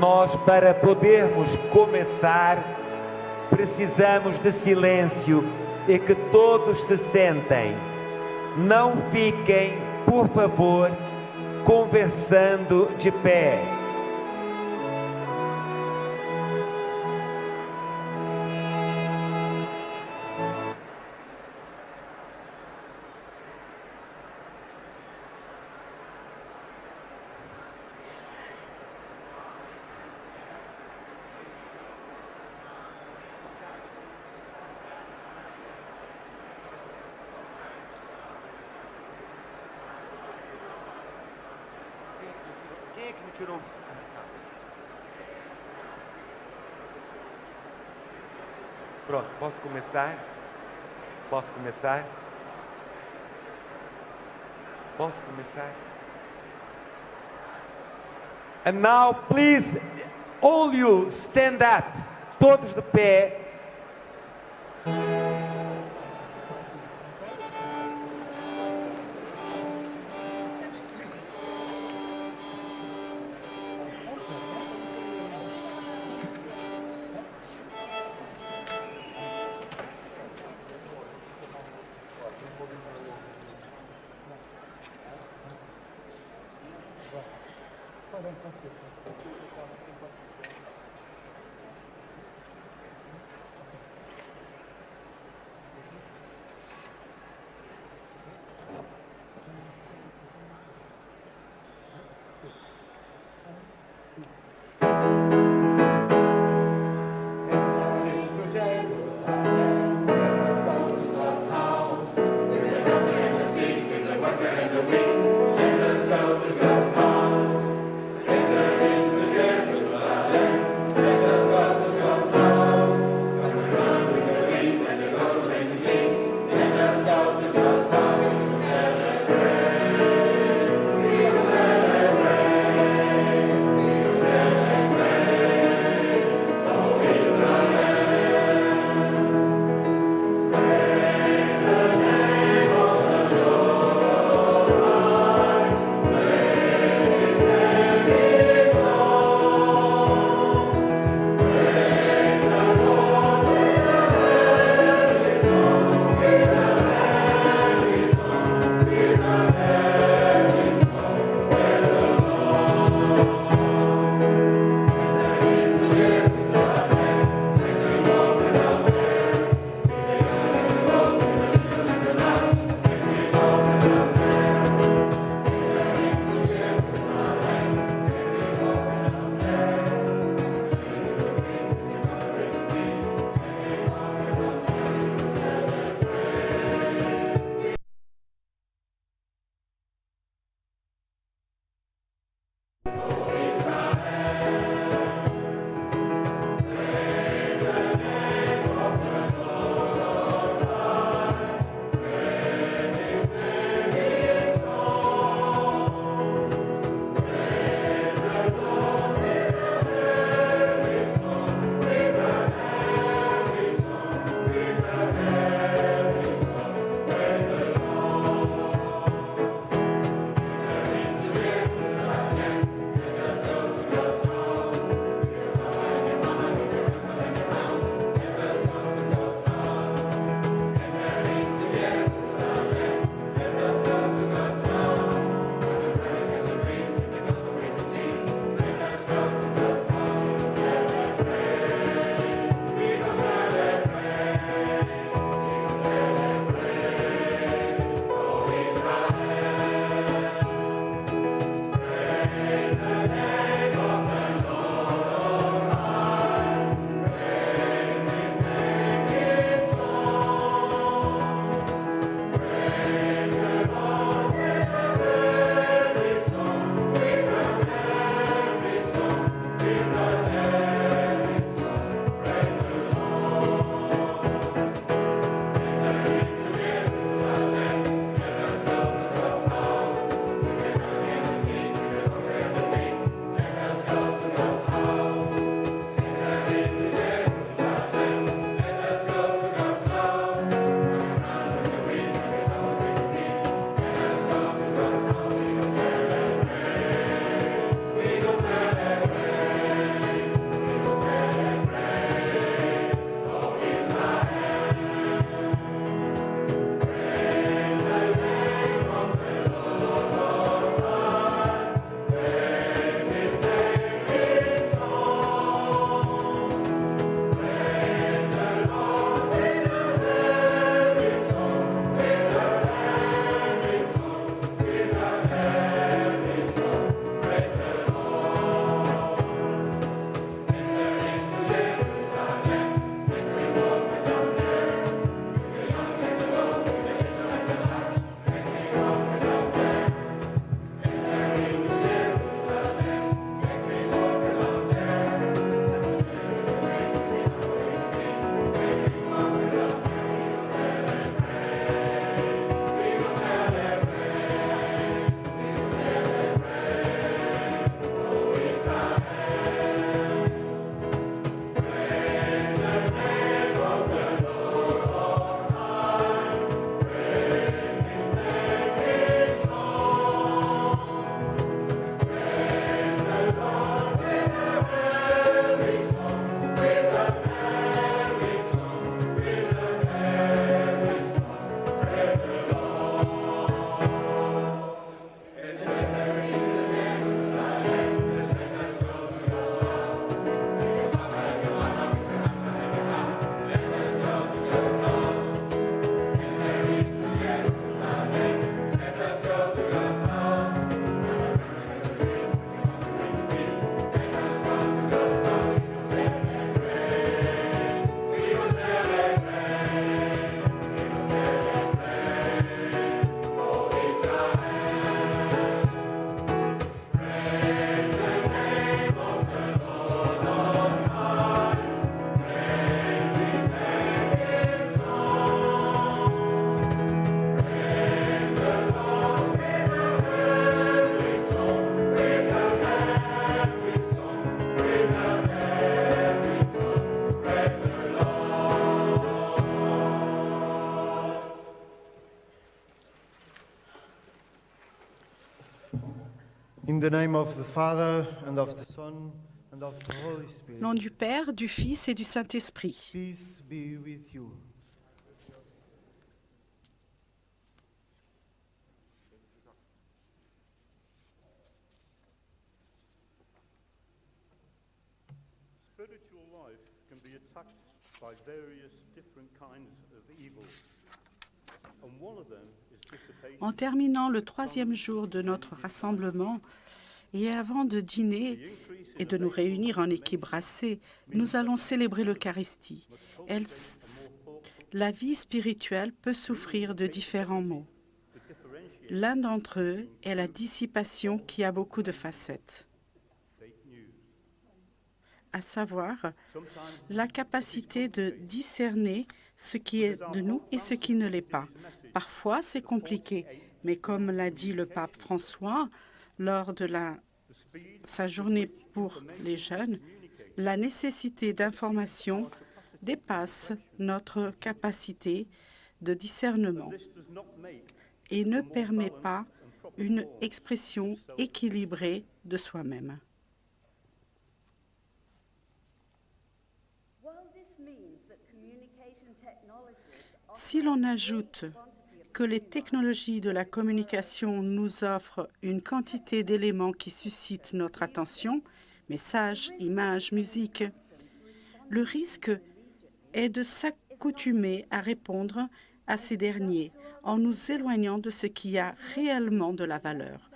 Nós, para podermos começar, precisamos de silêncio e que todos se sentem. Não fiquem, por favor, conversando de pé. Quem é que me tirou? Pronto, posso começar? Posso começar? Posso começar? And now, please, all you stand up. Todos de pé. In the name of the Father, and of the Son, and of the Holy Spirit. Nom du Père, du Fils et du Saint-Esprit. Peace be with you. Spiritual life can be attacked by various different kinds of evils. And one of them is dissipation. En terminant le 3e jour de notre rassemblement, et avant de dîner et de nous réunir en équipe brassée, nous allons célébrer l'Eucharistie. La vie spirituelle peut souffrir de différents maux. L'un d'entre eux est la dissipation qui a beaucoup de facettes, à savoir la capacité de discerner ce qui est de nous et ce qui ne l'est pas. Parfois, c'est compliqué, mais comme l'a dit le pape François lors de sa journée pour les jeunes, la nécessité d'information dépasse notre capacité de discernement et ne permet pas une expression équilibrée de soi-même. Si l'on ajoute que les technologies de la communication nous offrent une quantité d'éléments qui suscitent notre attention, messages, images, musique, le risque est de s'accoutumer à répondre à ces derniers en nous éloignant de ce qui a réellement de la valeur,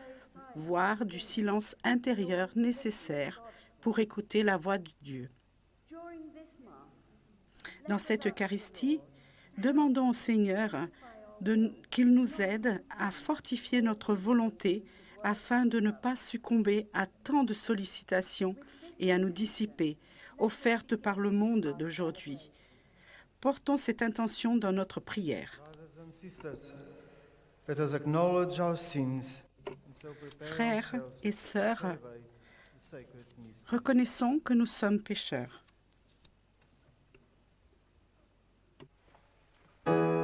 voire du silence intérieur nécessaire pour écouter la voix de Dieu. Dans cette Eucharistie, demandons au Seigneur qu'il nous aide à fortifier notre volonté afin de ne pas succomber à tant de sollicitations et à nous dissiper, offertes par le monde d'aujourd'hui. Portons cette intention dans notre prière. Frères et sœurs, reconnaissons que nous sommes pécheurs. Amen.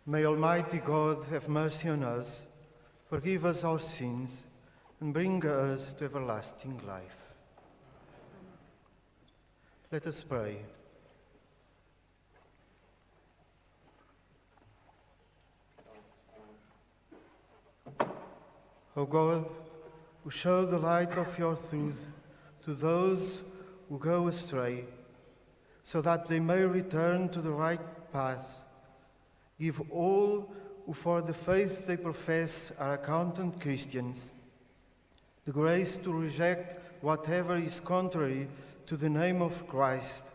May Almighty God have mercy on us, forgive us our sins, and bring us to everlasting life. Let us pray. O God, who show the light of your truth to those who go astray, so that they may return to the right path, give all who for the faith they profess are accounted Christians the grace to reject whatever is contrary to the name of Christ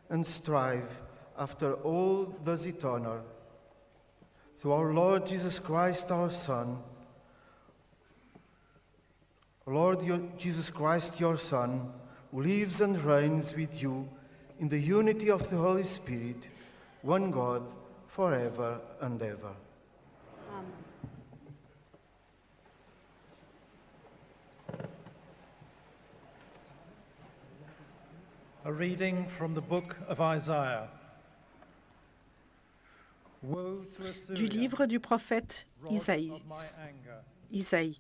and strive after all does it honor. Through our Lord Jesus Christ, our Son, Jesus Christ, your Son, who lives and reigns with you in the unity of the Holy Spirit, one God, forever and ever. Amen. A reading from the book of Isaiah. Woe to Assyria, Du livre du prophète rod Isaïe. of my anger, Isaïe.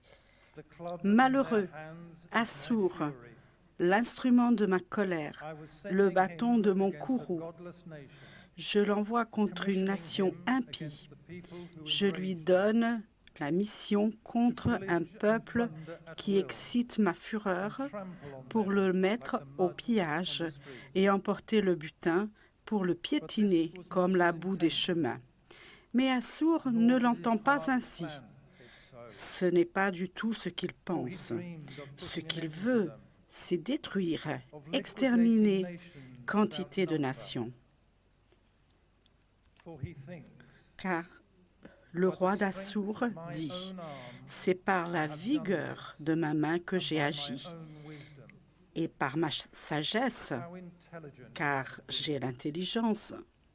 the club in Malheureux, their hands is Assour, my fury. l'instrument de ma colère, I was le sending bâton him de mon against a courroux. godless nation, Je l'envoie contre une commissioning nation him impie. against the people who Je lui enrage donne la mission contre pillage un and peuple plunder at qui will, excite ma fureur and trample on pour them le mettre like the au mud pillage on the street. et emporter le butin pour le piétiner comme la boue des chemins. Mais Assour Nor ne did l'entend his pas heart ainsi. plan it so. Ce n'est pas du tout ce qu'il For he pense. dreamed of Ce putting an qu'il end to veut, them, c'est détruire, of exterminer liquidating nations quantité without de number. nations. For he thinks, Car le by the roi strength d'Assour of my dit, own arm, c'est par la vigueur de ma main que and j'ai by my agi own wisdom, et par ma sagesse, how intelligent car j'ai l'intelligence.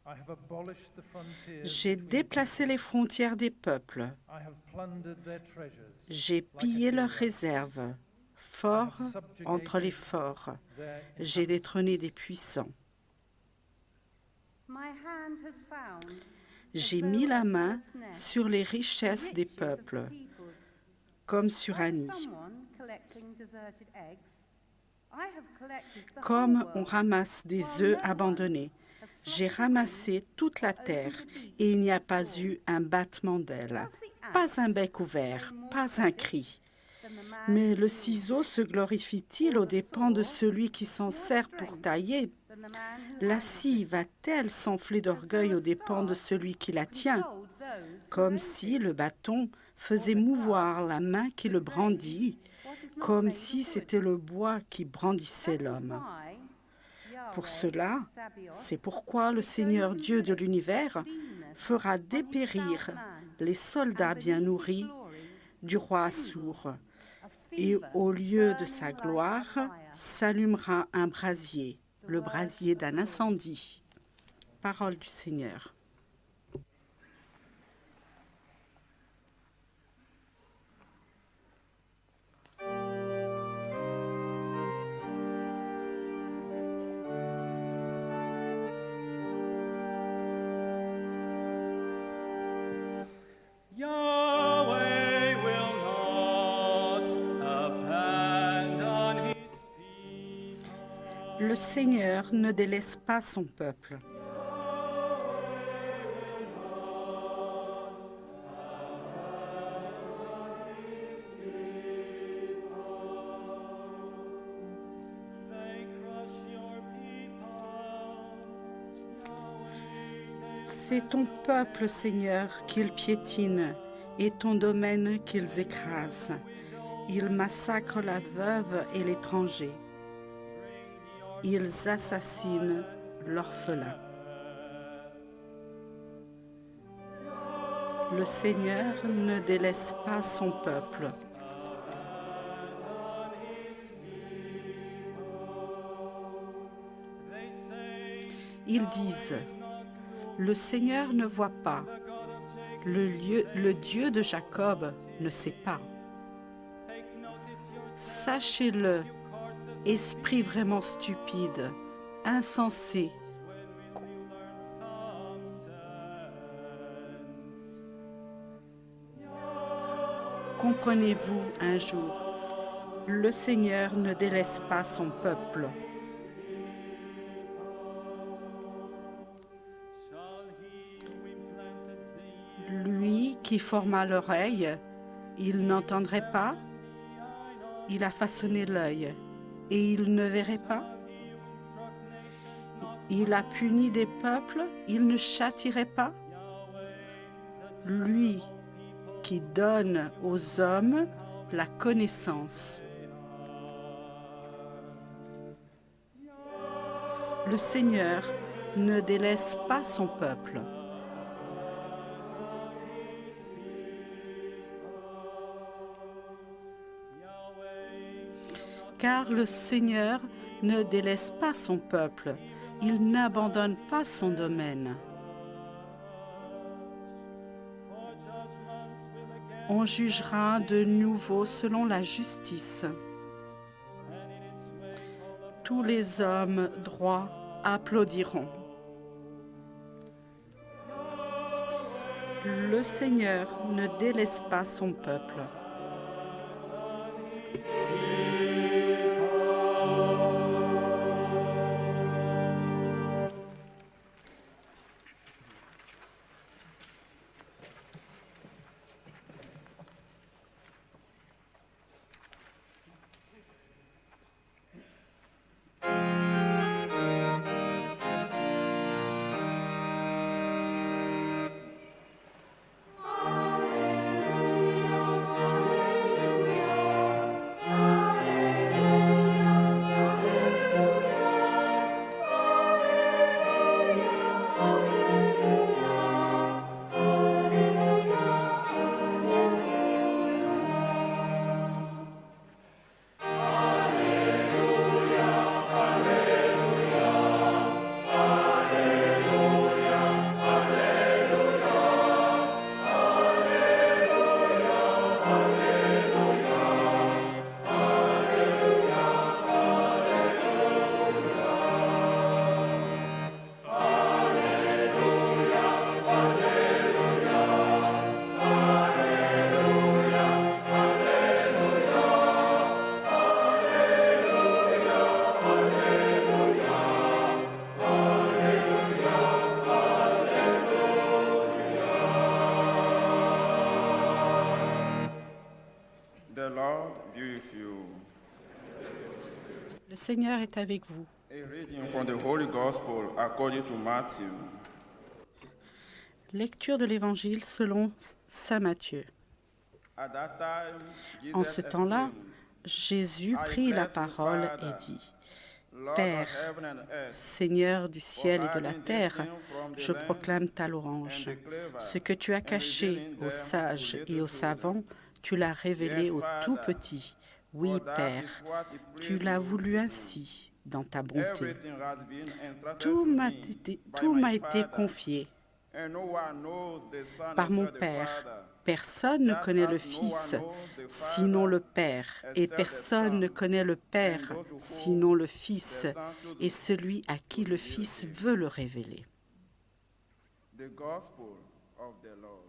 I have abolished the frontiers J'ai between déplacé les frontières des peuples. I have plundered their treasures. J'ai pillé leurs réserves, forts entre les forts. Their J'ai détrôné des puissants. My hand has found J'ai mis la main sur les richesses des peuples, comme sur un nid. Comme on ramasse des œufs abandonnés, j'ai ramassé toute la terre et il n'y a pas eu un battement d'aile, pas un bec ouvert, pas un cri. Mais le ciseau se glorifie-t-il aux dépens de celui qui s'en sert pour tailler? La scie va-t-elle s'enfler d'orgueil aux dépens de celui qui la tient? Comme si le bâton faisait mouvoir la main qui le brandit, comme si c'était le bois qui brandissait l'homme. Pour cela, c'est pourquoi le Seigneur Dieu de l'univers fera dépérir les soldats bien nourris du roi Assour, et au lieu de sa gloire s'allumera un brasier, le brasier d'un incendie. Parole du Seigneur. Yahweh will not abandon his people. Le Seigneur ne délaisse pas son peuple. They crush your people. C'est ton peuple, Seigneur, qu'ils piétinent, et ton domaine qu'ils écrasent. Ils massacrent la veuve et l'étranger. Ils assassinent l'orphelin. Le Seigneur ne délaisse pas son peuple. Ils disent, le Seigneur ne voit pas, le Dieu de Jacob ne sait pas. Sachez-le, esprit vraiment stupide, insensé, Comprenez-vous un jour, le Seigneur ne délaisse pas son peuple. Lui qui forma l'oreille, il n'entendrait pas. Il a façonné l'œil et il ne verrait pas. Il a puni des peuples, il ne châtirait pas. Lui qui donne aux hommes la connaissance. Le Seigneur ne délaisse pas son peuple. Car le Seigneur ne délaisse pas son peuple, il n'abandonne pas son domaine. On jugera de nouveau selon la justice. Tous les hommes droits applaudiront. Le Seigneur ne délaisse pas son peuple. The Lord be with you. Le Seigneur est avec vous. A reading from the Holy Gospel according to Matthew. Lecture de l'Évangile selon saint Matthieu. At that time, Jesus En ce temps-là, exclaimed, Jésus prit la parole et dit, Lord Père, of heaven and earth, Seigneur du ciel et de la terre, je proclame ta louange. Ce que tu as caché aux sages et aux savants, tu l'as révélé aux tout petits. Oui, for that Père, is what it tu pleased l'as you. voulu ainsi dans ta bonté. Everything has been entrusted Tout to m'a me été, by tout my m'a été Father, confié and no one knows the Son par mon except the Père. Father. Personne ne Just connaît as le no Fils one knows the sinon Father le Père, et except the personne ne Son, connaît le Père and those who sinon le Fils, the Son to et celui à qui le Fils veut le révéler. The Gospel of the Lord.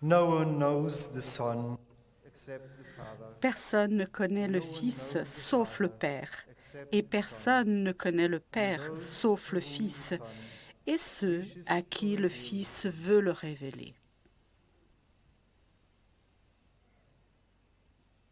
No one knows the Son except the Father. Personne ne connaît le Fils sauf le Père, et personne ne connaît le Père sauf le Fils, et ceux à qui le Fils veut le révéler.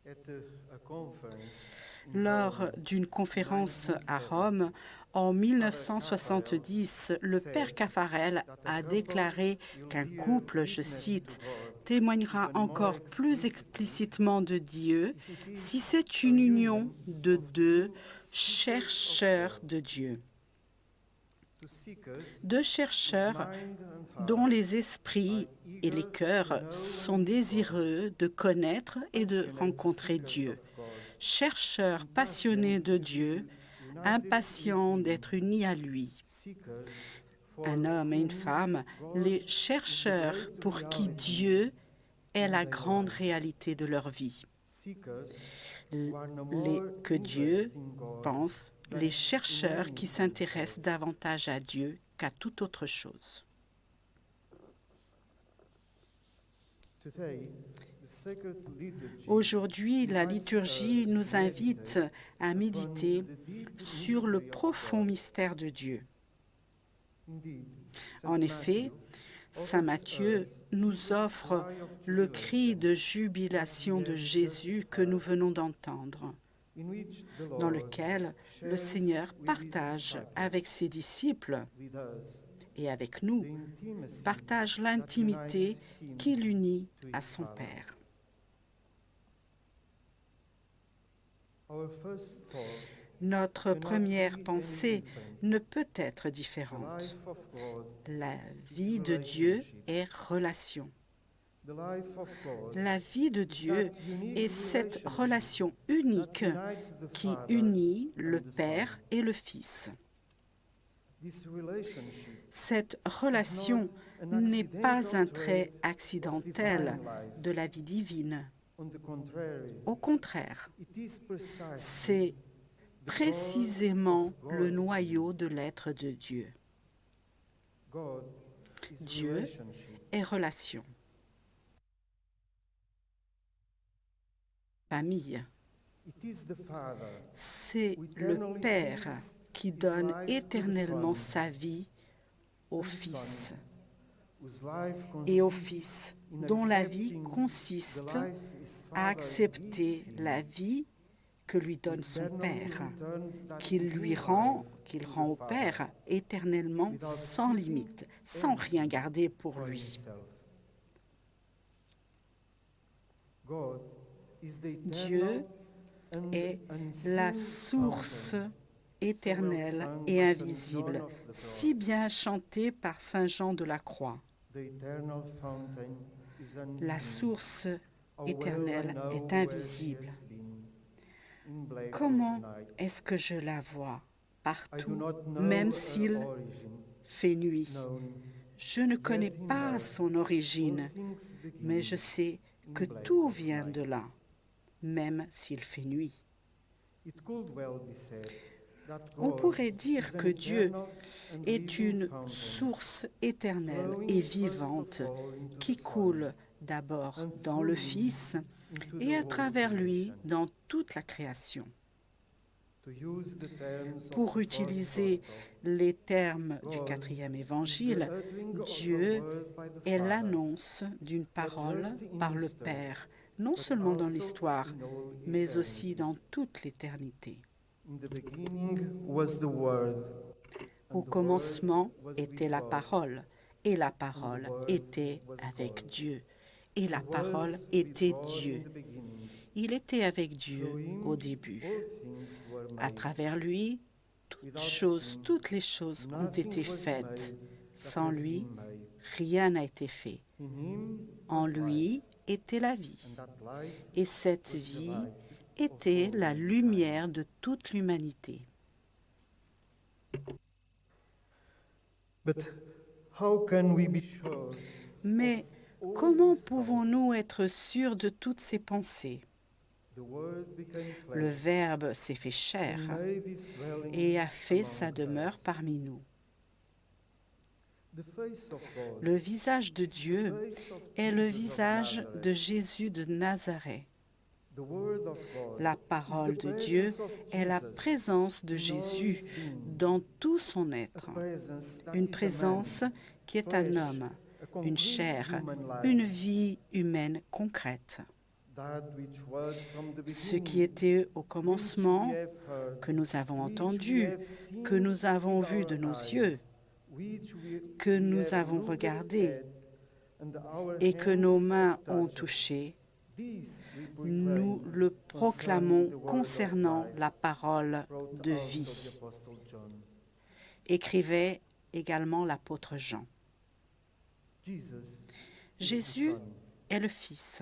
A conference Lors d'une conférence à Rome, en 1970, le père Caffarel a déclaré qu'un couple, je cite, témoignera encore plus explicitement de Dieu si c'est une union de deux chercheurs de Dieu. to seekers de chercheurs mind and dont heart les esprits et les cœurs sont désireux de connaître et de rencontrer Dieu. Chercheurs passionnés de Dieu, impatients d'être unis à lui. seekers for Un homme et une femme, les chercheurs pour qui Dieu est la grande réalité de leur vie. seekers Que Dieu pense, les chercheurs qui s'intéressent davantage à Dieu qu'à toute autre chose. today. The sacred liturgy Aujourd'hui, la liturgie nous invite à méditer sur le profond mystère de Dieu. indeed En effet, Saint Matthieu nous offre le cri de jubilation de Jésus que nous venons d'entendre, in which the dans Lord lequel le shares Seigneur with his partage disciples, avec ses disciples with us, et avec nous, the intimacy partage that l'intimité unites him qui l'unit to à his son Father. Père. Our first thought, Notre première pensée ne peut être the différente. life of God, La vie de Dieu est relation. the life of God La vie de Dieu est cette relation unique that unites the qui Father unit and le the Son. Père et le Fils. This relationship Cette relation n'est pas un trait accidentel de la vie divine. on the contrary, Au contraire, it is precisely c'est précisément le noyau de l'être de Dieu. God is Dieu relationship. est relation. Famille, It is the Father c'est le Père qui donne éternellement sa vie au Fils whose life et au consists Fils, in dont la vie accepting consiste the life his à Father accepter gives him, la vie que lui donne son eternally Père, returns that qu'il new lui rend, life qu'il to rend the au Father Père éternellement, sans limite, sans rien garder pour for lui. himself. God is the Dieu eternal and est unseen la source fountain, éternelle et invisible, si bien chantée par Saint Jean de la Croix. the eternal fountain is La unseen. source How well I éternelle know est where invisible. she has been in black Comment of night. est-ce que je la vois I do partout, not know même her s'il origin, fait nuit? known, Je ne connais yet in pas her son origine, all things begin mais je sais in que black tout of vient night. de là, même s'il fait nuit. It could well be said that On God pourrait dire is an que Dieu eternal and est living une fountain, source éternelle flowing et first of vivante all into qui the Son, coule d'abord and dans through le him Fils into et the à whole travers lui creation. dans toute la création. To use the terms of Pour the fourth utiliser gospel, les termes du God quatrième is the évangile, uttering of a Dieu word by the est Father, l'annonce d'une parole just in par le history, Père, non but seulement dans also l'histoire, in all mais eternity. aussi dans toute l'éternité. In the beginning was the Word, and Au the commencement Word was était with la God, parole, et la parole Word était was avec God. Dieu, et la He was parole with était God in Dieu. the beginning. Il était avec Dieu Through him au début. all things were À made. travers lui, toutes les choses ont Nothing été was faites. made that Sans has lui, been made. rien n'a été fait. In him En was lui life, était la vie, and that life et cette was the vie light était of all la mankind. lumière de toute l'humanité. But how can we be sure Mais all comment these pouvons-nous être sûrs de toutes ces pensées? The Word became Le flesh Verbe s'est fait and chair made his dwelling et a fait among sa demeure us. parmi nous. The face of God Le visage de is the Dieu face of est le Jesus of visage Nazareth. de Jésus de Nazareth. The Word of God La is the parole de presence Dieu of est la Jesus présence de in all Jésus his being. dans tout son A être. presence that Une is a présence man, qui est un flesh, homme, a complete une chair, human life, une vie humaine concrète. that which was from the Ce qui beginning, était au which commencement, we have heard, que nous avons which we entendu, have seen que nous avons with vu our de nos eyes, yeux, which que we nous have avons looked regardé at, and our et que nos hands mains have ont touched. touché, This we nous proclaim le concerning proclamons the word of concernant life, la parole wrote de also vie, the Apostle John. écrivait également l'apôtre Jean. Jesus Jésus Son. est le Fils.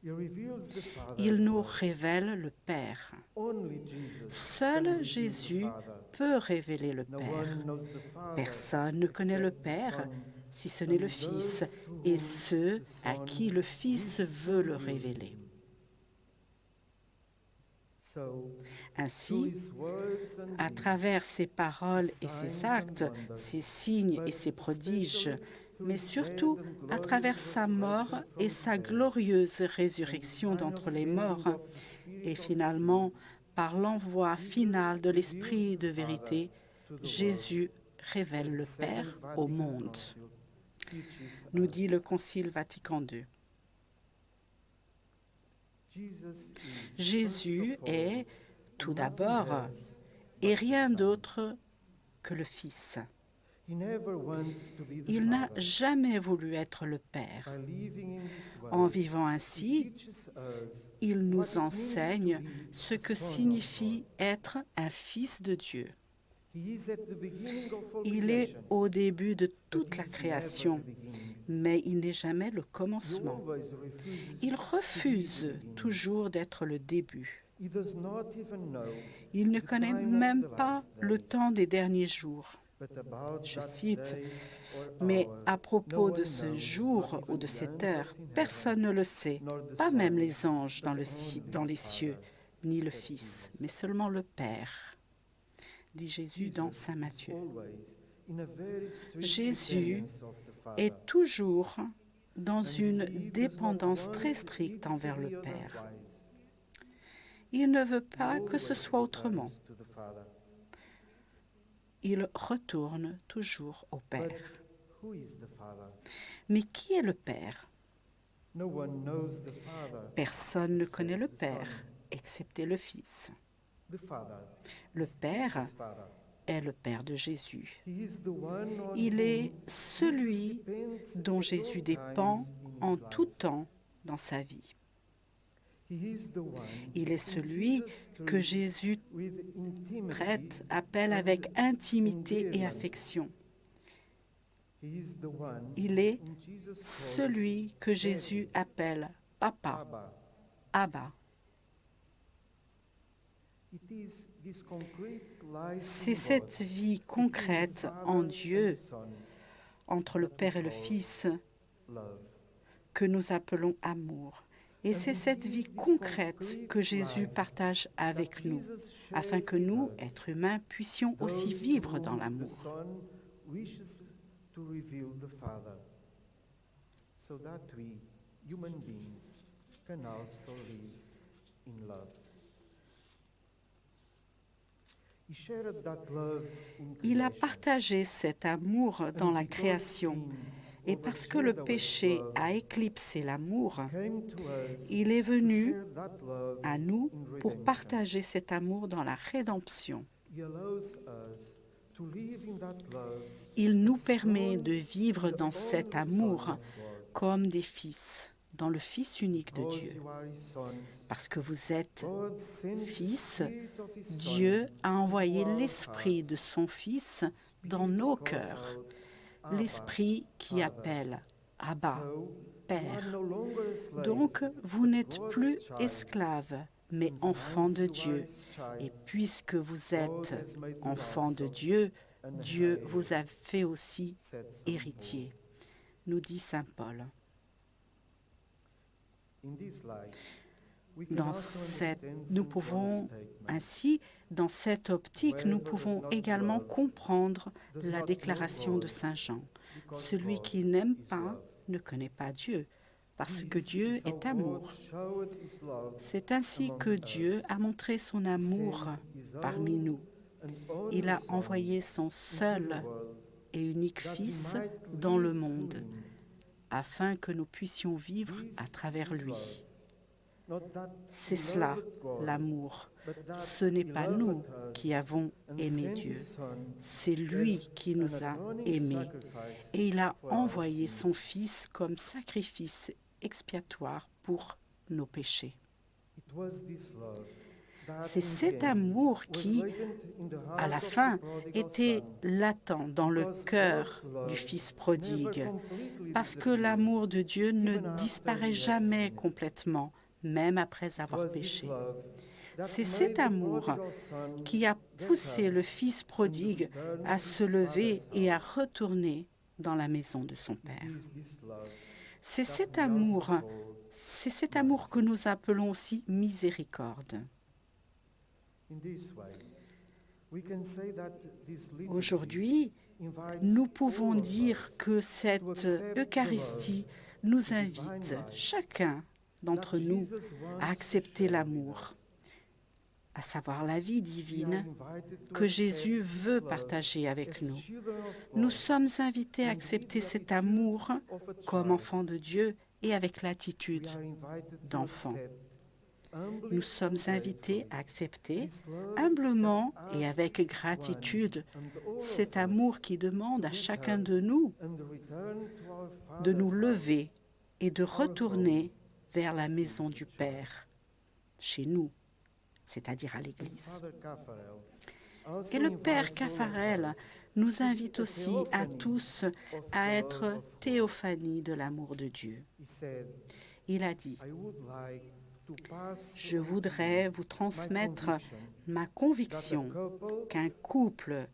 He reveals the Father Il nous to us. révèle le Père. Only Jesus can Seul reveal the Jésus Father. peut révéler le No Père. one knows the Father Personne ne connaît le except the Père Son, si ce n'est le and Fils those to et whom ceux the à Son qui le Fils wishes to veut le reveal révéler. him. So, Ainsi, through his words and à deeds, travers ses paroles et signs ses and actes, wonders, ses signes et but ses prodiges, especially through mais his surtout dead and à glorious travers sa mort resurrection et from sa death, glorieuse and résurrection final d'entre les sending morts, of the Spirit et of finalement, truth, par l'envoi Jesus final de reveals l'Esprit the de Father vérité, to the world, Jésus as révèle the le Second Père au Vatican monde, Council teaches nous us. dit le Concile Vatican II. Jesus is, Jésus first of all, est, tout nothing d'abord, else et but the rien Son. d'autre que le Fils. He never wanted to be the Il n'a Father. jamais voulu être le Père. By living in this way, En vivant he ainsi, teaches us il what nous it means to enseigne be ce a que son of signifie God. être un fils de Dieu. He is at the beginning of all Il est creation, au début de but toute he la is never création, the beginning. mais il n'est jamais le He commencement. always refuses Il to be the refuse beginning. toujours d'être le début. He does not even know Il ne the connaît time of même the pas last le days. temps des derniers jours. But about Je that cite, day or Mais hour, à no propos one de ce knows, jour not ou even de the cette angels heure, in heaven, personne ne le sait, nor the pas Son, même les anges but dans only les the cieux, Father, ni le said Fils, Jesus. mais seulement le Père, dit Jésus dans Jesus Saint is Matthieu. always in a very strict Jésus dependence of the Father. est toujours dans And une he does not dépendance want très it stricte to envers be le Père. otherwise. Il ne veut He pas que ce always soit autrement. returns to the Father. Il retourne toujours au But Père. who is the Father? Mais qui est le Père? No one knows the Father Personne ne except connaît le the Père, Son. excepté le Fils. The Father Le is Père Jesus' Father. est le Père de Jésus. He is the one on Il est whom celui Jesus depends dont at Jésus all dépend times in en his tout life. temps dans sa vie. He is the one Il est whom celui Jesus que treats Jésus with intimacy traite, appelle and avec intimité et endearment. affection. He is the one Il est whom Jesus calls celui que Jésus appelle Papa, Abba. Abba. It is this concrete life C'est in cette God, vie between the concrète Father en and Dieu, the Son, entre le that we Père et le call Fils, love. que nous appelons amour. Et c'est cette vie concrète que Jésus partage avec nous, afin que nous, êtres humains, puissions aussi Those vivre to dans whom the l'amour. Son wishes to reveal the Father, so that we, human beings, can also live in love. He shared that love in Il a creation. partagé cet amour dans And la because création. sin Et parce que le overshadowed péché love, a éclipsé l'amour, came to us il est to venu share that love à nous in pour redemption. partager cet amour dans la rédemption. He allows us to live in that love Il nous as permet sons de vivre in the dans cet only amour Son of God. comme des fils, dans le Fils unique de Because Dieu. you are his sons, Parce que vous êtes God sent the fils, Spirit of his Son Dieu a envoyé into our l'Esprit hearts. de son Fils Spirit dans nos calls cœurs, out, Abba, l'Esprit qui Father. appelle Abba, So, you Père. are no longer a slave, Donc, vous but n'êtes God's plus child. esclave, mais And enfant since de you are Dieu. his child, Et puisque vous God êtes has made you enfant de also Dieu, an Dieu heir, vous a fait aussi said Saint Paul. héritier, nous dit Saint Paul. In this light, we can Dans also cette, understand nous Saint pouvons John's statement. ainsi, dans cette optique, nous pouvons également comprendre la déclaration de Saint Jean. Because Celui God qui n'aime is pas love. ne connaît pas Dieu, parce This que Dieu is how est amour. God showed his love C'est ainsi among que us. Dieu a montré son amour He sent his parmi own nous. and only Il a Son envoyé son into the seul world, et unique that we Fils might dans le live monde, through him. afin que nous puissions vivre This à travers is lui. love. Not that C'est he cela, loved God, l'amour. but that Ce n'est he pas loved nous us qui avons and aimé sent Dieu, his Son c'est lui as qui an nous a atoning aimés. sacrifice Et il a for our envoyé sins. son Fils comme sacrifice expiatoire pour nos péchés. It was this love C'est cet amour qui, à la fin, était latent dans le cœur du Fils prodigue, parce que l'amour de Dieu ne disparaît jamais complètement, même après avoir péché. C'est cet amour qui a poussé le Fils prodigue à se lever et à retourner dans la maison de son Père. C'est cet amour que nous appelons aussi miséricorde. Aujourd'hui, nous pouvons dire que cette Eucharistie nous invite, chacun d'entre nous, à accepter l'amour, à savoir la vie divine que Jésus veut partager avec nous. Nous sommes invités à accepter cet amour comme enfants de Dieu et avec l'attitude d'enfant. Nous sommes invités à accepter humblement et avec gratitude cet amour qui demande à chacun de nous de nous lever et de retourner vers la maison du Père, chez nous, c'est-à-dire à l'Église. Et le Père Caffarel nous invite aussi à tous à être théophanie de l'amour de Dieu. Il a dit: je voudrais vous transmettre ma conviction qu'un couple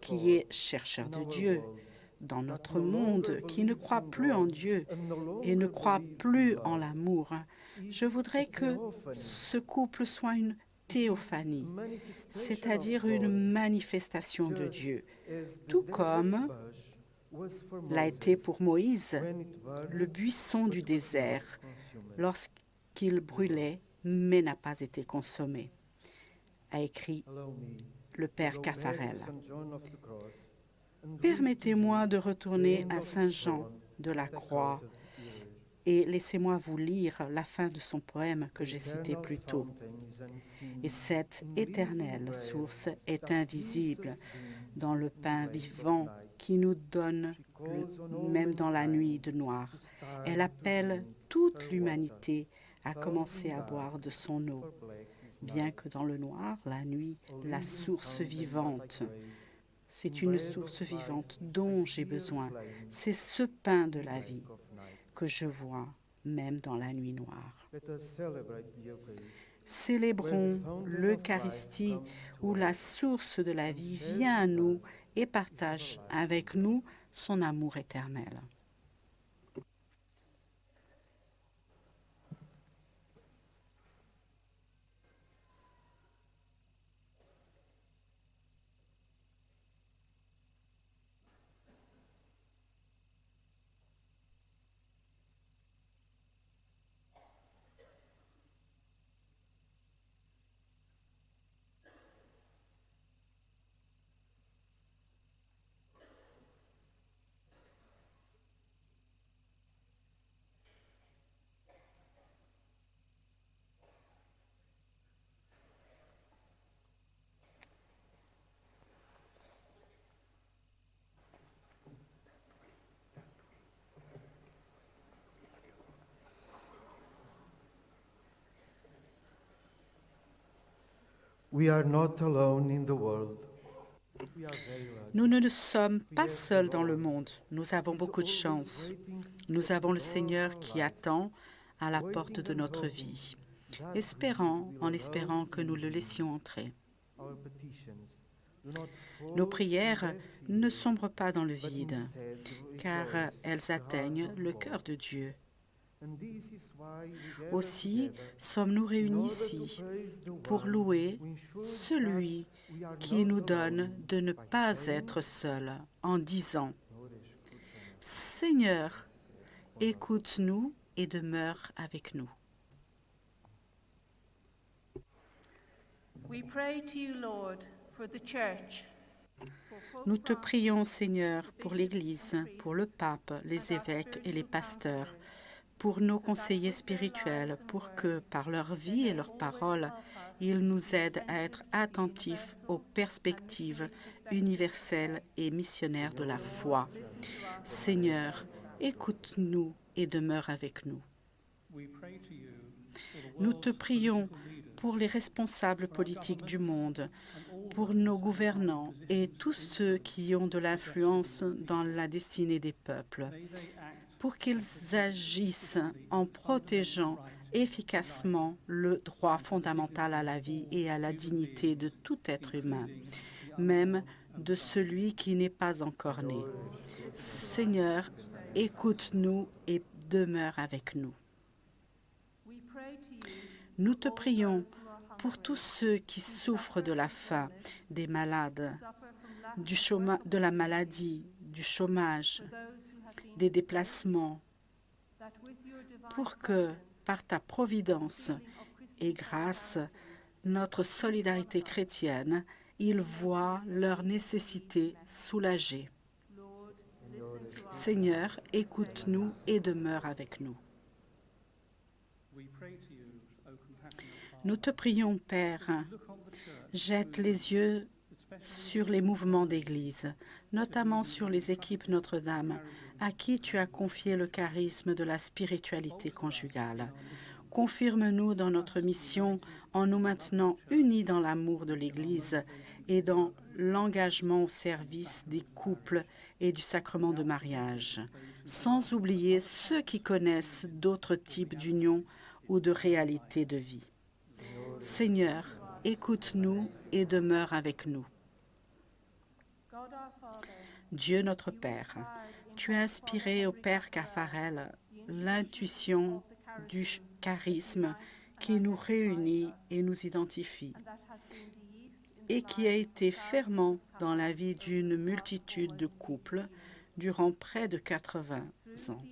qui est chercheur de Dieu dans notre monde, qui ne croit plus en Dieu et ne croit plus en l'amour, je voudrais que ce couple soit une théophanie, c'est-à-dire une manifestation de Dieu, tout comme l'a été pour Moïse le buisson du désert lorsqu'il brûlait mais n'a pas été consommé, a écrit le Père Caffarel. Permettez-moi de retourner à Saint Jean de la Croix et laissez-moi vous lire la fin de son poème que j'ai cité plus tôt. Et cette éternelle source est invisible dans le pain vivant qui nous donne, même dans la nuit de noir. Elle appelle toute l'humanité à commencer à boire de son eau, bien que dans le noir, la nuit, la source vivante. C'est une source vivante dont j'ai besoin. C'est ce pain de la vie que je vois même dans la nuit noire. Célébrons l'Eucharistie où la source de la vie vient à nous et partage avec nous son amour éternel. Nous ne sommes pas seuls dans le monde. Nous avons beaucoup de chance. Nous avons le Seigneur qui attend à la porte de notre vie, en espérant que nous le laissions entrer. Nos prières ne sombrent pas dans le vide, car elles atteignent le cœur de Dieu. Aussi sommes-nous réunis ici pour louer celui qui nous donne de ne pas être seuls en disant « Seigneur, écoute-nous et demeure avec nous. » Nous te prions, Seigneur, pour l'Église, pour le pape, les évêques et les pasteurs, pour nos conseillers spirituels, pour que, par leur vie et leurs paroles, ils nous aident à être attentifs aux perspectives universelles et missionnaires de la foi. Seigneur, écoute-nous et demeure avec nous. Nous te prions pour les responsables politiques du monde, pour nos gouvernants et tous ceux qui ont de l'influence dans la destinée des peuples, pour qu'ils agissent en protégeant efficacement le droit fondamental à la vie et à la dignité de tout être humain, même de celui qui n'est pas encore né. Seigneur, écoute-nous et demeure avec nous. Nous te prions pour tous ceux qui souffrent de la faim, des malades, de la maladie, du chômage, des déplacements, pour que, par ta providence et grâce, notre solidarité chrétienne, ils voient leurs nécessités soulagées. Seigneur, écoute-nous et demeure avec nous. Nous te prions, Père, jette les yeux sur les mouvements d'Église, notamment sur les équipes Notre-Dame, à qui tu as confié le charisme de la spiritualité conjugale. Confirme-nous dans notre mission en nous maintenant unis dans l'amour de l'Église et dans l'engagement au service des couples et du sacrement de mariage, sans oublier ceux qui connaissent d'autres types d'unions ou de réalités de vie. Seigneur, écoute-nous et demeure avec nous. Dieu notre Père, tu as inspiré au Père Caffarel l'intuition du charisme qui nous réunit et nous identifie, et qui a été fermant dans la vie d'une multitude de couples durant près de 80 ans.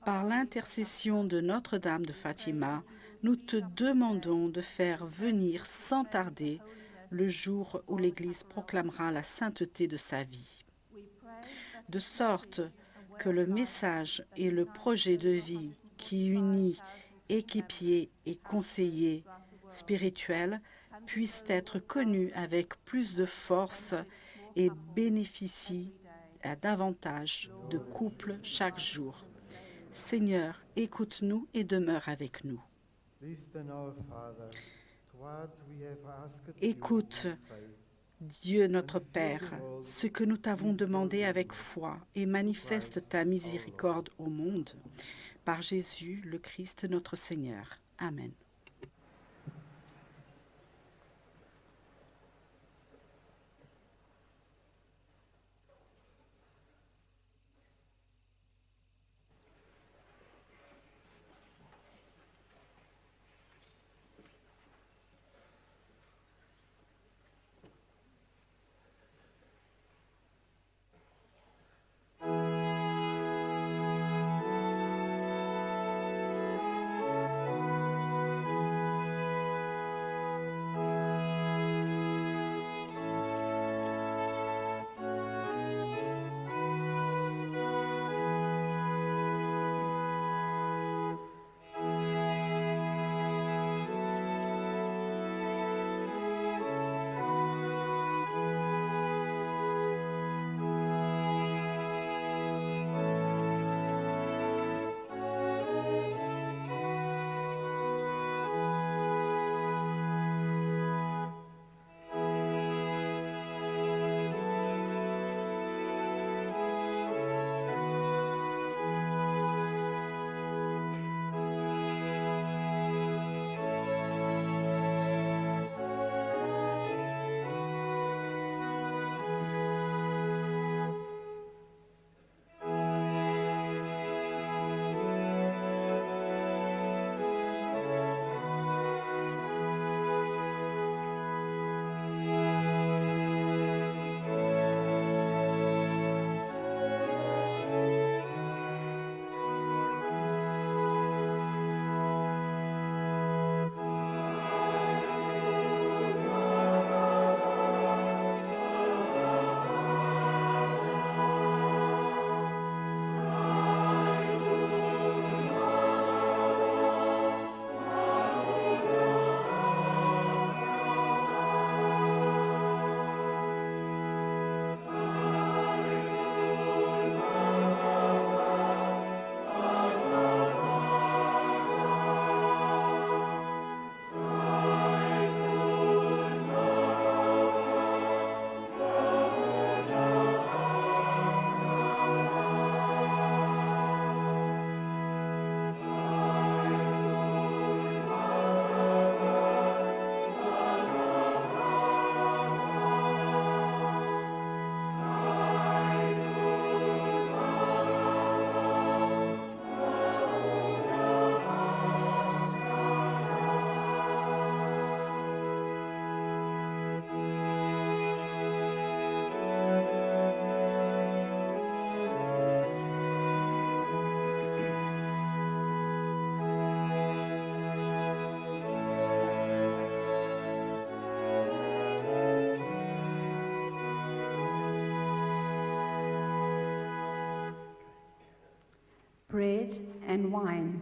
Par l'intercession de Notre-Dame de Fatima, nous te demandons de faire venir sans tarder le jour où l'Église proclamera la sainteté de sa vie, de sorte que le message et le projet de vie qui unit équipiers et conseillers spirituels puissent être connus avec plus de force et bénéficient à davantage de couples chaque jour. Seigneur, écoute-nous et demeure avec nous. Écoute, Dieu notre Père, ce que nous t'avons demandé avec foi et manifeste ta miséricorde au monde. Par Jésus, le Christ, notre Seigneur. Amen. bread and wine.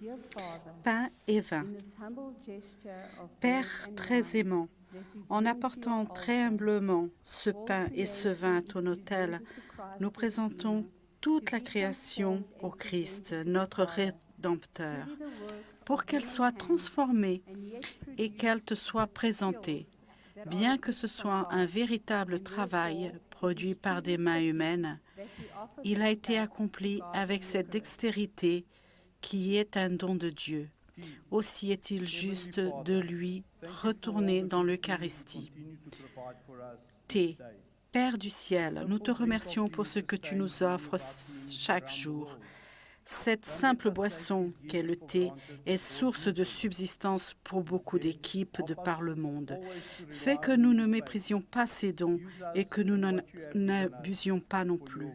Dear Father, Pain et vin. in this humble gesture of bread Père and très wine, aimant, let me en bring to apportant your très altar humblement ce all pain et ce vin à ton creation is autel, presented to Christ nous the présentons Redeemer, toute to la be création transformed au and Christ, presented to the notre Father. Rédempteur, Truly the work pour of qu'elle human soit hands, transformée and yet et qu'elle te produce soit with présentée, skills that are bien the que ce gift of soit un God. véritable And travail therefore, it produit is par des truly mains fitting humaines. that we offer Il a them été back to accompli God avec in cette Eucharist. dextérité qui est un don de Dieu. Aussi est-il juste de lui retourner dans l'Eucharistie. T. Père du ciel, nous te remercions pour ce que tu nous offres chaque jour. Cette simple boisson qu'est le thé est source de subsistance pour beaucoup d'équipes de par le monde. Fais que nous ne méprisions pas ces dons et que nous n'en abusions pas non plus.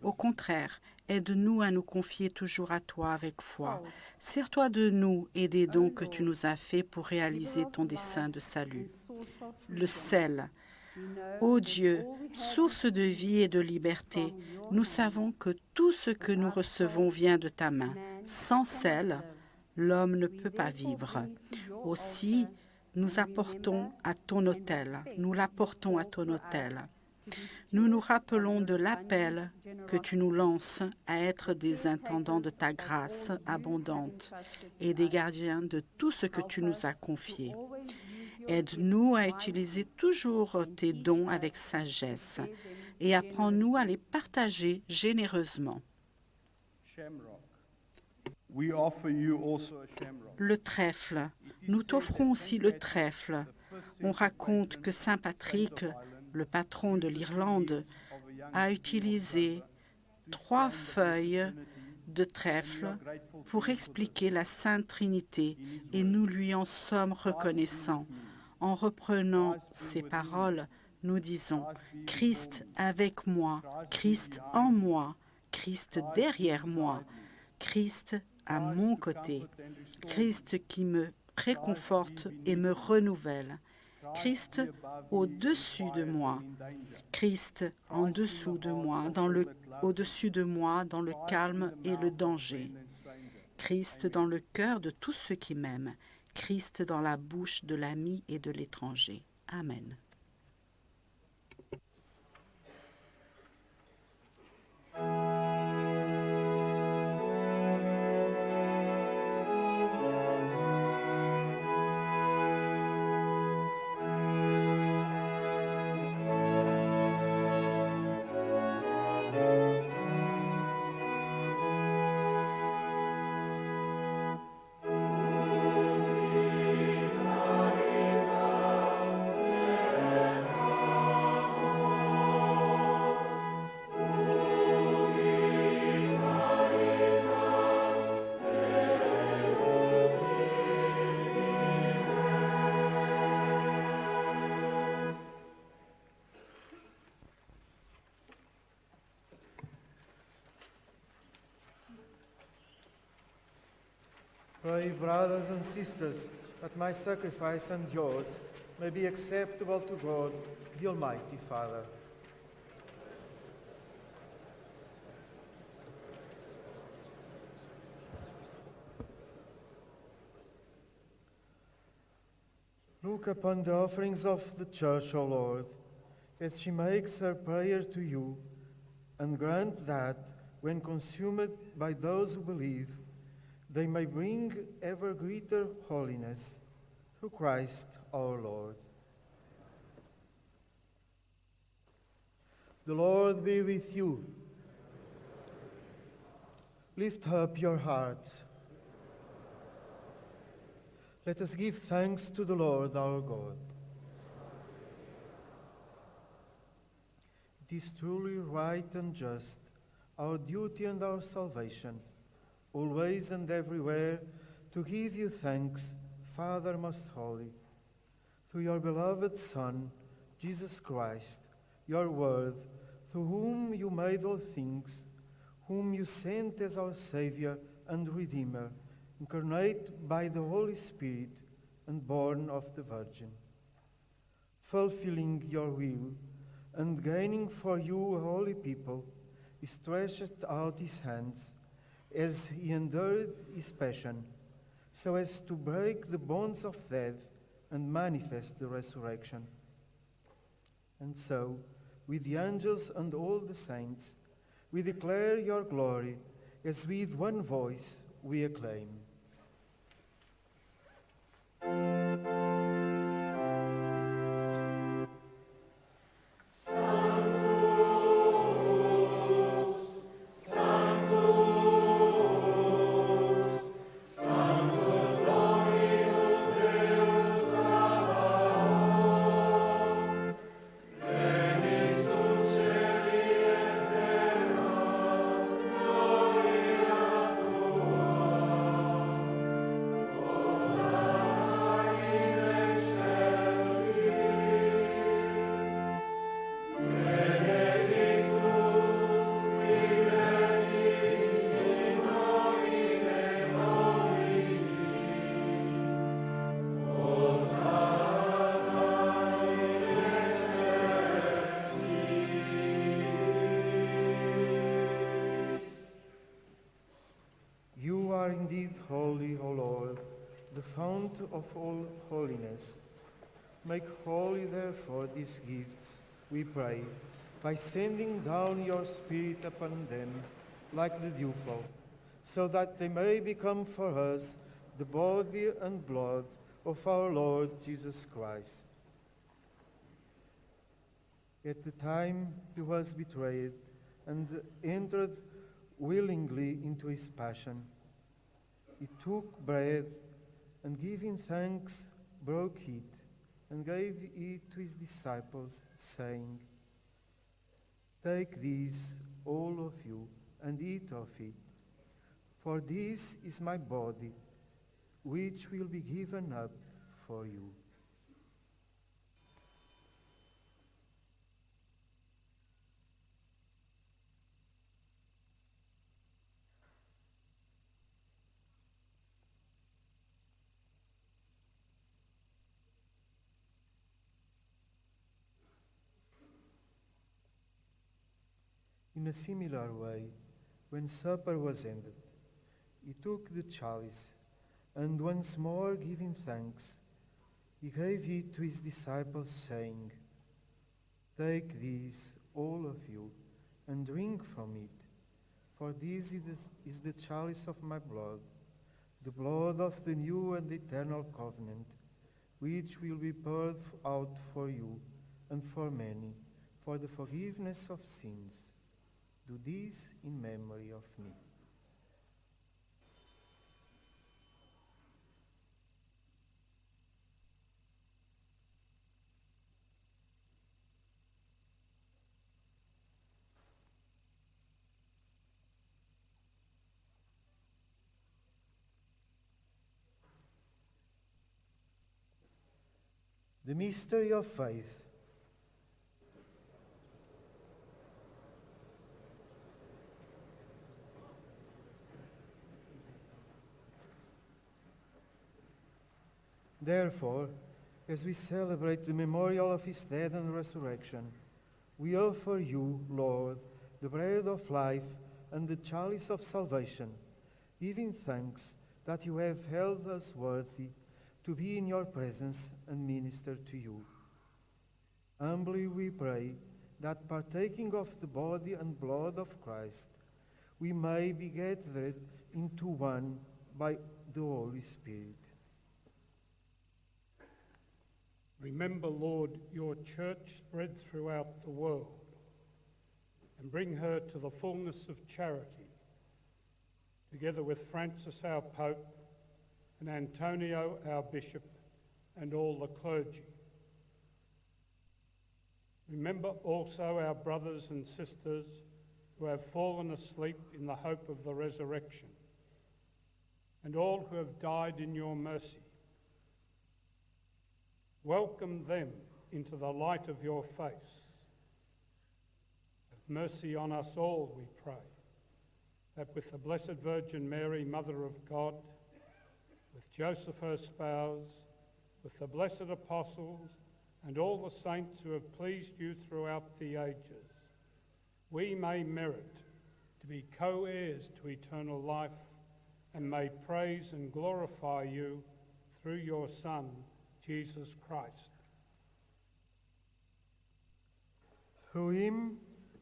Au contraire, aide-nous à nous confier toujours à toi avec foi. Sers-toi de nous et des dons que tu nous as faits pour réaliser ton dessein de salut. Le sel. Ô Dieu, source de vie et de liberté, nous savons que tout ce que nous recevons vient de ta main. Sans sel, l'homme ne peut pas vivre. Aussi, nous l'apportons à ton autel. Nous nous rappelons de l'appel que tu nous lances à être des intendants de ta grâce abondante et des gardiens de tout ce que tu nous as confié. Aide-nous à utiliser toujours tes dons avec sagesse et apprends-nous à les partager généreusement. Le trèfle. Nous t'offrons aussi le trèfle. On raconte que Saint Patrick, le patron de l'Irlande, a utilisé 3 feuilles de trèfle pour expliquer la Sainte Trinité et nous lui en sommes reconnaissants. En reprenant ces paroles, nous disons « Christ avec moi, Christ en moi, Christ derrière moi, Christ à mon côté, Christ qui me réconforte et me renouvelle, Christ au-dessus de moi, Christ en dessous de moi, au-dessus de moi dans le calme et le danger, Christ dans le cœur de tous ceux qui m'aiment, Christ dans la bouche de l'ami et de l'étranger. Amen. Pray, brothers and sisters, that my sacrifice and yours may be acceptable to God, the Almighty Father. Look upon the offerings of the Church, O Lord, as she makes her prayer to you, and grant that, when consumed by those who believe, they may bring ever greater holiness through Christ our Lord. The Lord be with you. Lift up your hearts. Let us give thanks to the Lord our God. It is truly right and just, our duty and our salvation, always and everywhere, to give you thanks, Father most holy, through your beloved Son, Jesus Christ, your Word, through whom you made all things, whom you sent as our Savior and Redeemer, incarnate by the Holy Spirit and born of the Virgin. Fulfilling your will and gaining for you a holy people, he stretched out his hands as he endured his passion, so as to break the bonds of death and manifest the resurrection. And so, with the angels and all the saints, we declare your glory, as with one voice we acclaim. You are indeed holy, O Lord, the fount of all holiness. Make holy, therefore, these gifts, we pray, by sending down your Spirit upon them like the dewfall, so that they may become for us the body and blood of our Lord Jesus Christ. At the time he was betrayed and entered willingly into his passion, he took bread and, giving thanks, broke it and gave it to his disciples, saying, "Take this, all of you, and eat of it, for this is my body, which will be given up for you." In a similar way, when supper was ended, he took the chalice, and once more giving thanks, he gave it to his disciples, saying, "Take this, all of you, and drink from it, for this is the chalice of my blood, the blood of the new and eternal covenant, which will be poured out for you and for many, for the forgiveness of sins. Do this in memory of me." The mystery of faith. Therefore, as we celebrate the memorial of his death and resurrection, we offer you, Lord, the bread of life and the chalice of salvation, giving thanks that you have held us worthy to be in your presence and minister to you. Humbly we pray that, partaking of the body and blood of Christ, we may be gathered into one by the Holy Spirit. Remember, Lord, your church spread throughout the world, and bring her to the fullness of charity, together with Francis our Pope, and Antonio our Bishop, and all the clergy. Remember also our brothers and sisters who have fallen asleep in the hope of the resurrection, and all who have died in your mercy. Welcome them into the light of your face. Have mercy on us all, we pray, that with the Blessed Virgin Mary, Mother of God, with Joseph her spouse, with the blessed apostles, and all the saints who have pleased you throughout the ages, we may merit to be co-heirs to eternal life, and may praise and glorify you through your Son, Jesus Christ. Through him,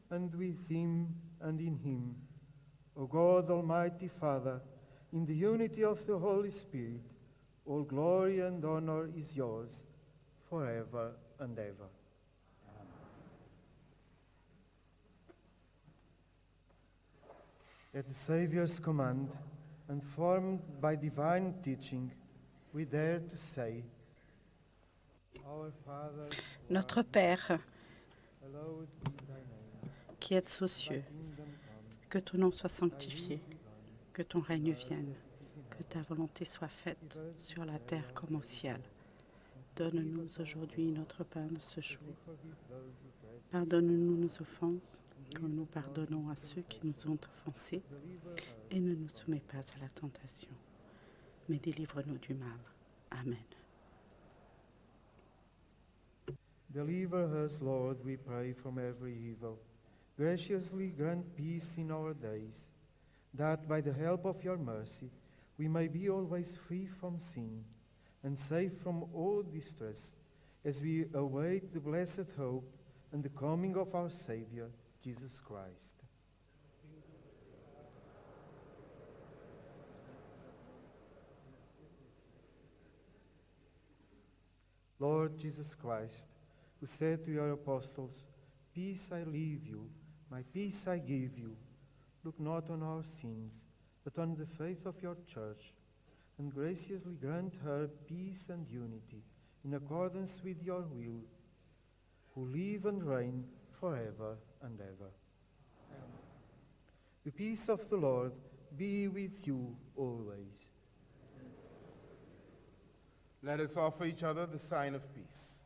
and with him, and in him, O God, Almighty Father, in the unity of the Holy Spirit, all glory and honor is yours, forever and ever. At the Saviour's command, and formed by divine teaching, we dare to say, Our Father, Notre Père, hallowed be thy name. qui êtes aux cieux, Kingdom come, que ton nom soit sanctifié, que ton règne vienne, que ta volonté soit faite sur la terre comme au ciel. Donne-nous aujourd'hui notre pain de ce jour. Pardonne-nous nos offenses, comme nous pardonnons à ceux qui nous ont offensés, et ne nous soumets pas à la tentation, mais délivre-nous du mal. Amen. Deliver us, Lord, we pray, from every evil. Graciously grant peace in our days, that by the help of your mercy we may be always free from sin and safe from all distress, as we await the blessed hope and the coming of our Savior, Jesus Christ. Lord Jesus Christ, who said to your apostles, Peace I leave you, my peace I give you, look not on our sins, but on the faith of your church, and graciously grant her peace and unity in accordance with your will, who live and reign forever and ever. The peace of the Lord be with you always. Let us offer each other the sign of peace.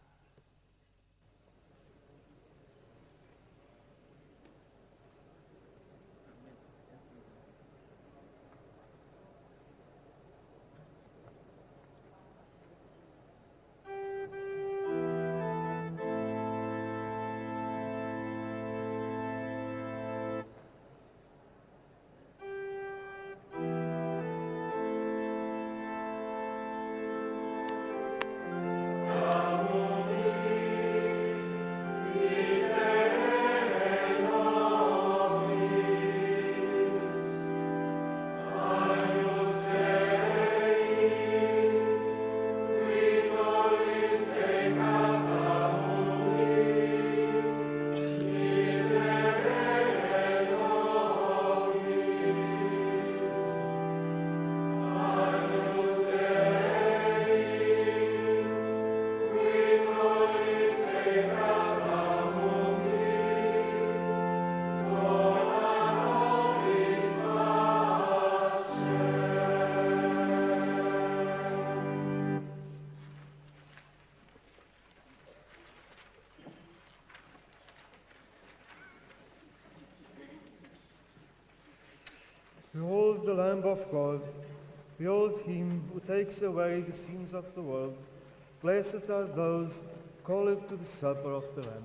Behold the Lamb of God, behold him who takes away the sins of the world. Blessed are those called to the supper of the Lamb.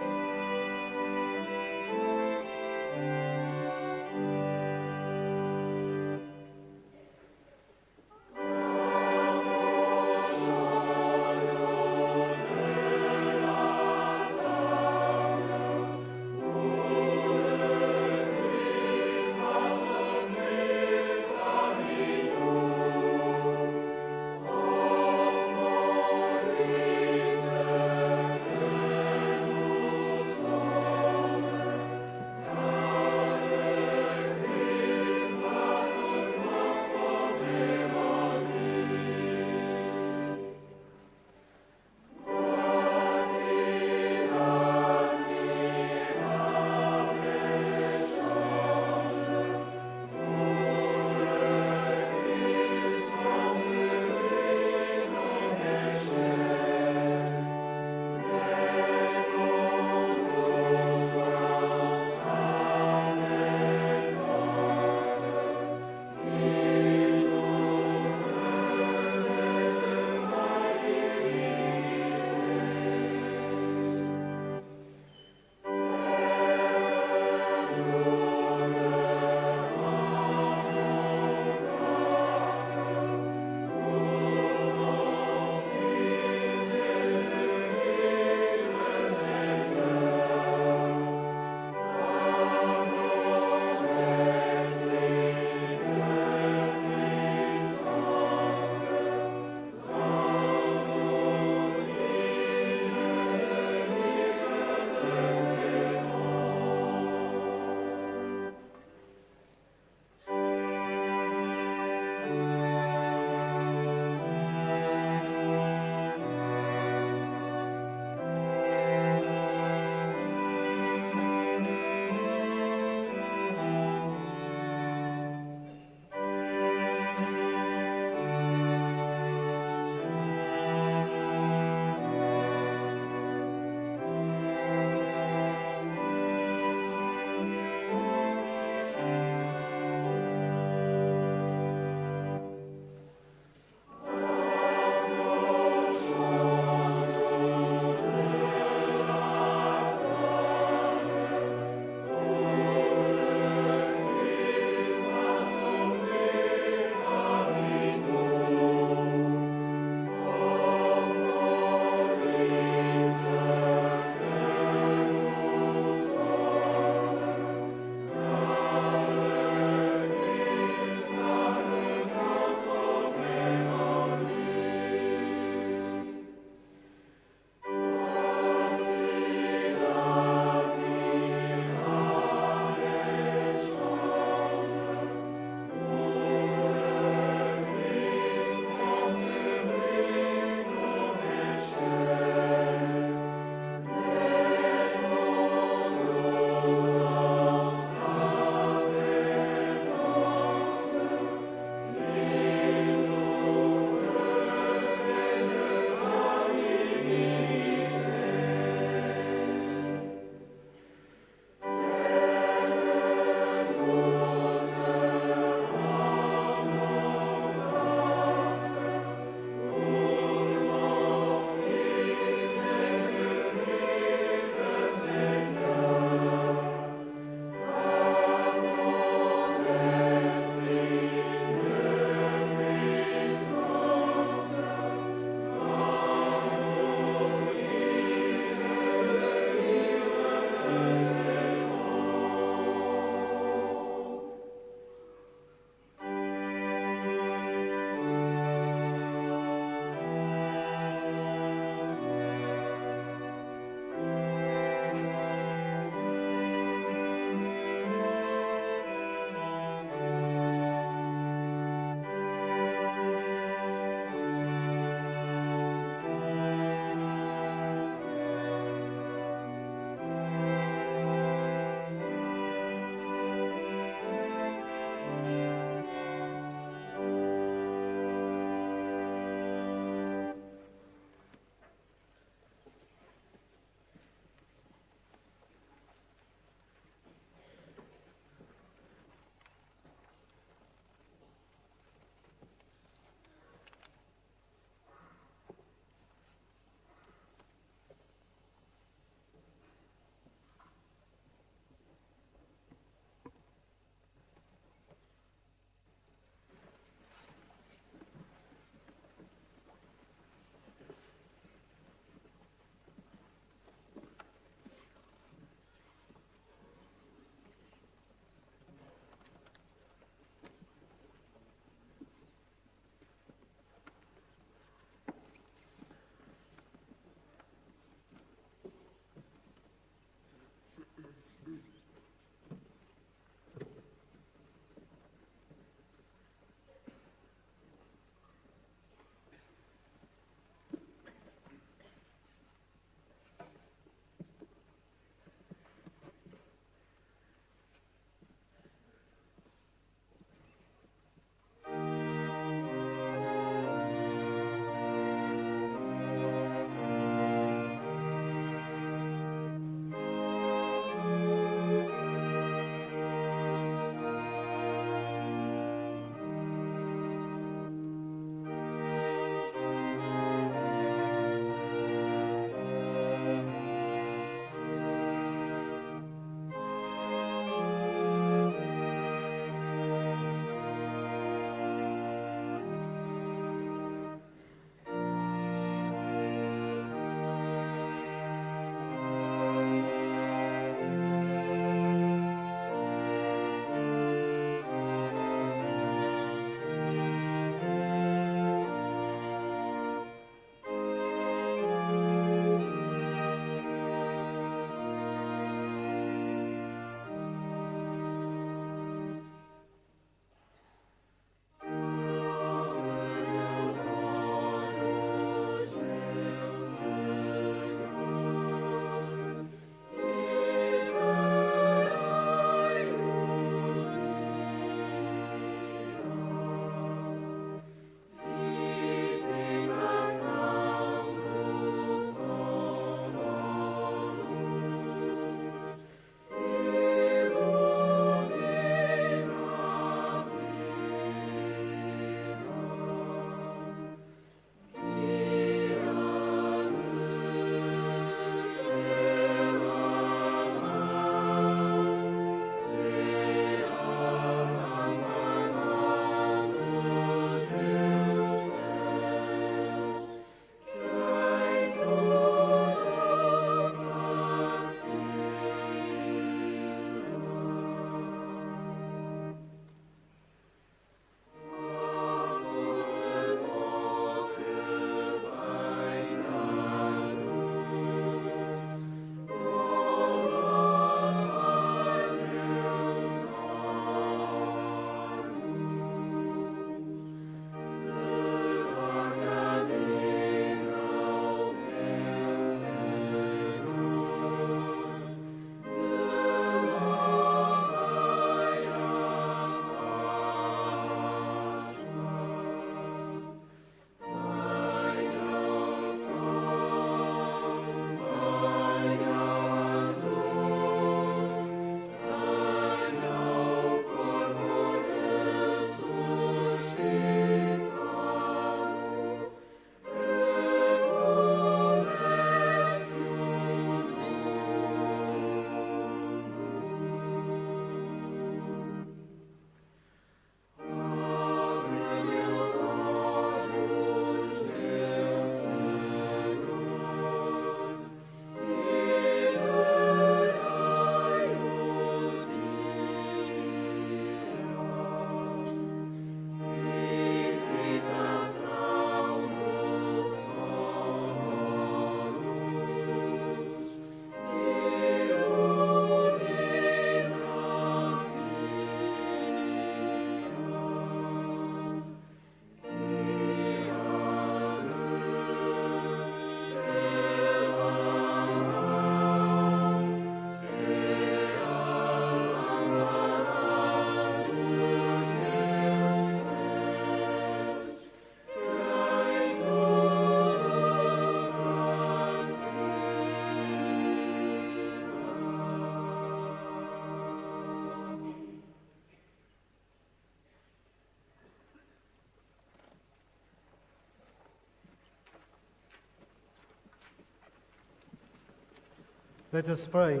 Let us pray.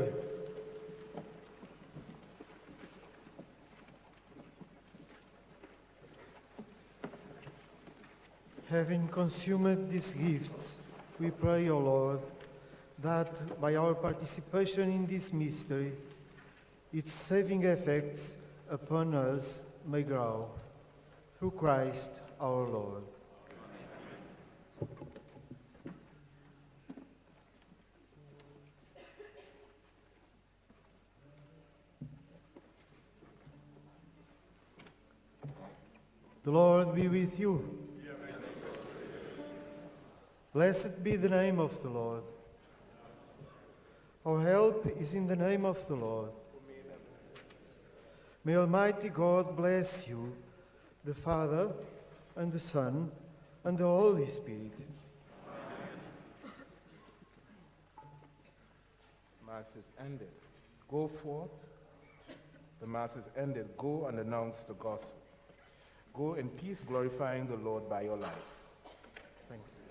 Having consumed these gifts, we pray, O Lord, that by our participation in this mystery, its saving effects upon us may grow. Through Christ our Lord. The Lord be with you. Blessed be the name of the Lord. Our help is in the name of the Lord. May Almighty God bless you, the Father, and the Son, and the Holy Spirit. Mass is ended. Go forth. The Mass is ended. Go and announce the gospel. Go in peace, glorifying the Lord by your life. Thanks be.